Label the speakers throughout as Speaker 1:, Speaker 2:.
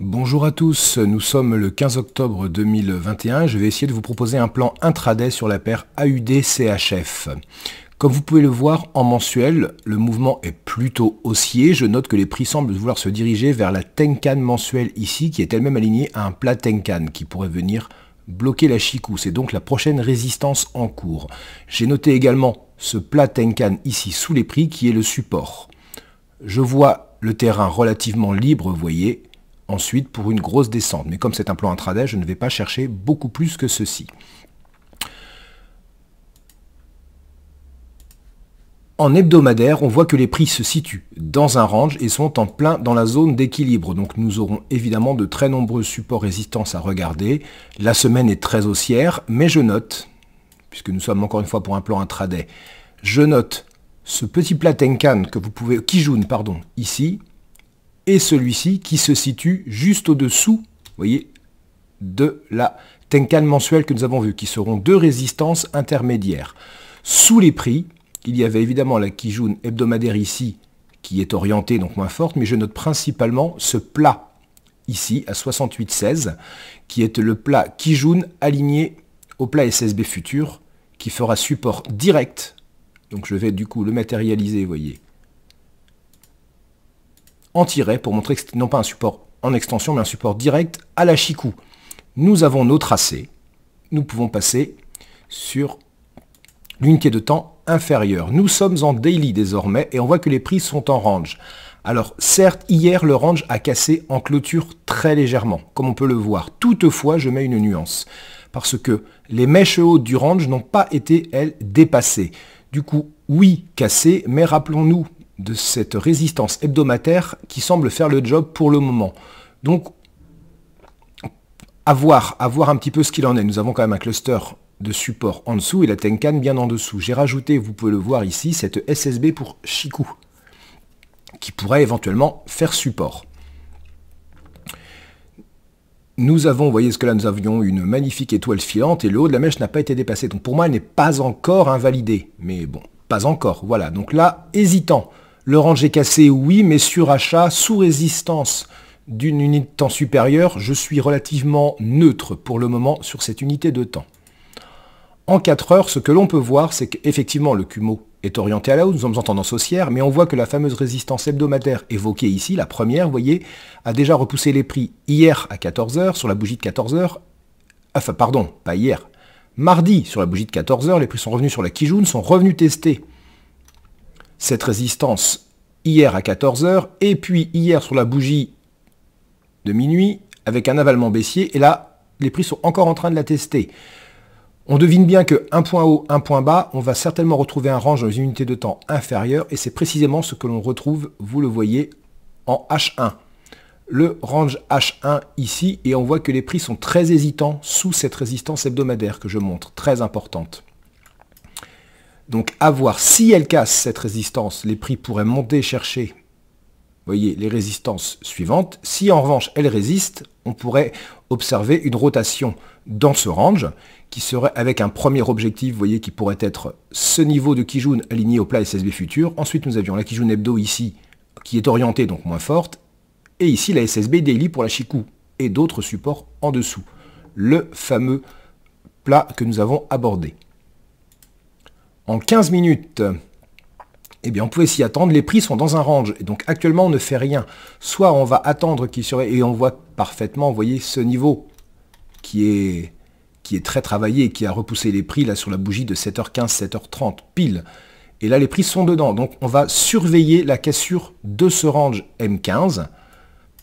Speaker 1: Bonjour à tous, nous sommes le 15 octobre 2021. Je vais essayer de vous proposer un plan intraday sur la paire AUD-CHF. Comme vous pouvez le voir en mensuel, le mouvement est plutôt haussier. Je note que les prix semblent vouloir se diriger vers la Tenkan mensuelle ici, qui est elle-même alignée à un plat Tenkan qui pourrait venir bloquer la Chikou. C'est donc la prochaine résistance en cours. J'ai noté également ce plat Tenkan ici sous les prix qui est le support. Je vois le terrain relativement libre, vous voyez, ensuite pour une grosse descente. Mais comme c'est un plan intraday, je ne vais pas chercher beaucoup plus que ceci. En hebdomadaire, on voit que les prix se situent dans un range et sont en plein dans la zone d'équilibre. Donc nous aurons évidemment de très nombreux supports résistances à regarder. La semaine est très haussière, mais je note, puisque nous sommes encore une fois pour un plan intraday, je note ce petit plat Tenkan que vous pouvez, Kijun, pardon, ici, et celui-ci qui se situe juste au-dessous, vous voyez, de la Tenkan mensuelle que nous avons vue, qui seront deux résistances intermédiaires. Sous les prix, il y avait évidemment la Kijun hebdomadaire ici, qui est orientée, donc moins forte, mais je note principalement ce plat ici, à 68,16, qui est le plat Kijun aligné au plat SSB futur, qui fera support direct. Donc je vais du coup le matérialiser, vous voyez, en tiret pour montrer que c'est non pas un support en extension, mais un support direct à la Chikou. Nous avons nos tracés. Nous pouvons passer sur l'unité de temps inférieure. Nous sommes en daily désormais et on voit que les prix sont en range. Alors certes, hier, le range a cassé en clôture très légèrement, comme on peut le voir. Toutefois, je mets une nuance, parce que les mèches hautes du range n'ont pas été, elles, dépassées. Du coup, oui, cassé, mais rappelons-nous de cette résistance hebdomadaire qui semble faire le job pour le moment. Donc, à voir un petit peu ce qu'il en est. Nous avons quand même un cluster de support en dessous et la Tenkan bien en dessous. J'ai rajouté, vous pouvez le voir ici, cette SSB pour Chikou, qui pourrait éventuellement faire support. Nous avons, vous voyez ce que là, nous avions une magnifique étoile filante et le haut de la mèche n'a pas été dépassé. Donc pour moi, elle n'est pas encore invalidée. Mais bon, pas encore. Voilà, donc là, hésitant. Le range est cassé, oui, mais sur achat, sous résistance d'une unité de temps supérieure, je suis relativement neutre pour le moment sur cette unité de temps. En 4 heures, ce que l'on peut voir, c'est qu'effectivement, le Kumo est orienté à la hausse, nous sommes en tendance haussière, mais on voit que la fameuse résistance hebdomadaire évoquée ici, la première, vous voyez, a déjà repoussé les prix hier à 14 heures, sur la bougie de 14 heures, enfin pardon, pas hier, mardi sur la bougie de 14 heures, les prix sont revenus sur la Kijun, sont revenus tester cette résistance hier à 14 heures, et puis hier sur la bougie de minuit, avec un avalement baissier, et là, les prix sont encore en train de la tester. On devine bien que un point haut, un point bas, on va certainement retrouver un range dans une unité de temps inférieure, et c'est précisément ce que l'on retrouve, vous le voyez, en H1. Le range H1 ici, et on voit que les prix sont très hésitants sous cette résistance hebdomadaire que je montre, très importante. Donc à voir, si elle casse cette résistance, les prix pourraient monter chercher, vous voyez, les résistances suivantes. Si en revanche elle résiste, on pourrait observer une rotation dans ce range, qui serait avec un premier objectif, vous voyez, qui pourrait être ce niveau de Kijun aligné au plat SSB futur. Ensuite, nous avions la Kijun Hebdo ici, qui est orientée, donc moins forte. Et ici, la SSB Daily pour la Chikou. Et d'autres supports en dessous. Le fameux plat que nous avons abordé. En 15 minutes, eh bien, on pouvait s'y attendre. Les prix sont dans un range. Et donc, actuellement, on ne fait rien. Soit on va attendre qu'il serait... Et on voit parfaitement, vous voyez, ce niveau qui est très travaillé et qui a repoussé les prix là sur la bougie de 7h15, 7h30 pile. Et là, les prix sont dedans. Donc, on va surveiller la cassure de ce range M15.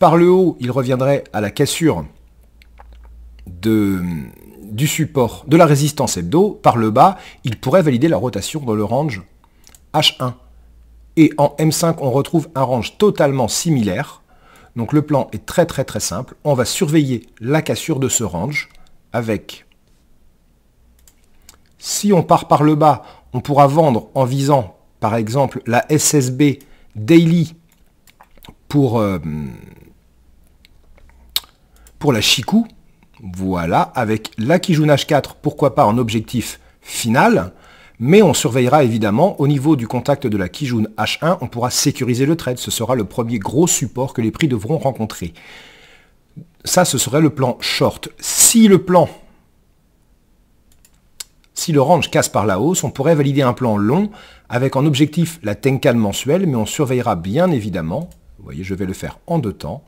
Speaker 1: Par le haut, il reviendrait à la cassure du support, de la résistance hebdo. Par le bas, il pourrait valider la rotation dans le range H1. Et en M5, on retrouve un range totalement similaire. Donc, le plan est très simple. On va surveiller la cassure de ce range avec... Si on part par le bas, on pourra vendre en visant, par exemple, la SSB Daily pour la Chikou. Voilà, avec la Kijun H4, pourquoi pas en objectif final. Mais on surveillera évidemment au niveau du contact de la Kijun H1, on pourra sécuriser le trade. Ce sera le premier gros support que les prix devront rencontrer. Ça, ce serait le plan short. Si le range casse par la hausse, on pourrait valider un plan long avec en objectif la Tenkan mensuelle, mais on surveillera bien évidemment, vous voyez, je vais le faire en 2 temps,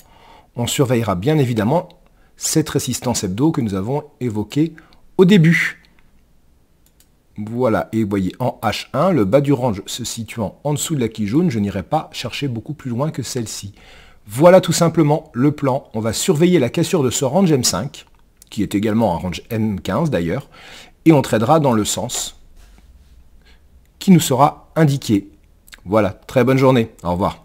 Speaker 1: on surveillera bien évidemment cette résistance hebdo que nous avons évoquée au début. Voilà, et vous voyez en H1, le bas du range se situant en dessous de la Kijun, je n'irai pas chercher beaucoup plus loin que celle-ci. Voilà tout simplement le plan. On va surveiller la cassure de ce range M5, qui est également un range M15 d'ailleurs, et on tradera dans le sens qui nous sera indiqué. Voilà, très bonne journée, au revoir.